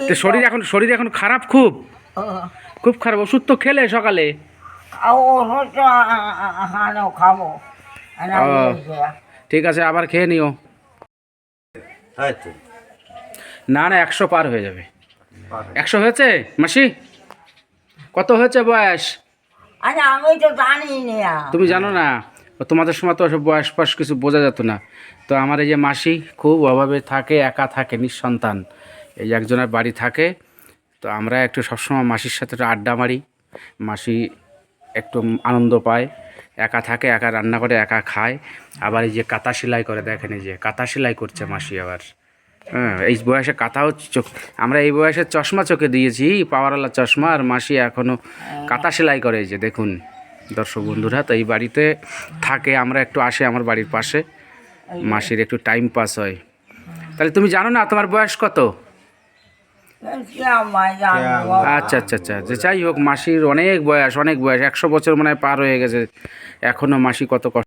তো শরীর এখন খারাপ, খুব খুব খারাপ। ওষুধ তো খেলে সকালে? ওষুধ তো খাবো। ঠিক আছে, আবার খেয়ে নিও। না না, 100 পার হয়ে যাবে। 100 হয়েছে মাসি? কত হয়েছে বয়স? আচ্ছা, আমি তো জানি না। তুমি জানো না? তোমাদের সময় তো সব বয়স ফয়স কিছু বোঝা যেত না। তো আমার এই যে মাসি খুব অভাবে থাকে, একা থাকে, নিঃসন্তান। এই যে একজনের বাড়ি থাকে। তো আমরা একটু সবসময় মাসির সাথে একটু আড্ডা মারি। মাসি একটু আনন্দ পায়। একা থাকে, একা রান্না করে, একা খায়। আবার এই যে কাঁথা সেলাই করে, দেখেন এই যে কাঁথা সেলাই করছে মাসি আবার। হ্যাঁ, এই বয়সে কাঁথাও আমরা এই বয়সে চশমা চোখে দিয়েছি, পাওয়ারওয়ালা চশমা, আর মাসি এখনও কাঁথা সেলাই করে। এই যে দেখুন দর্শক বন্ধুরা, তো এই বাড়িতে থাকে, আমরা একটু আসে আমার বাড়ির পাশে, মাসির একটু টাইম পাস হয়। তাহলে তুমি জানো না তোমার বয়স কত? আচ্ছা আচ্ছা আচ্ছা, যে যাই হোক, মাসির অনেক বয়স, 100 বছর মনে হয় পার হয়ে গেছে। এখনও মাসি কত কষ্ট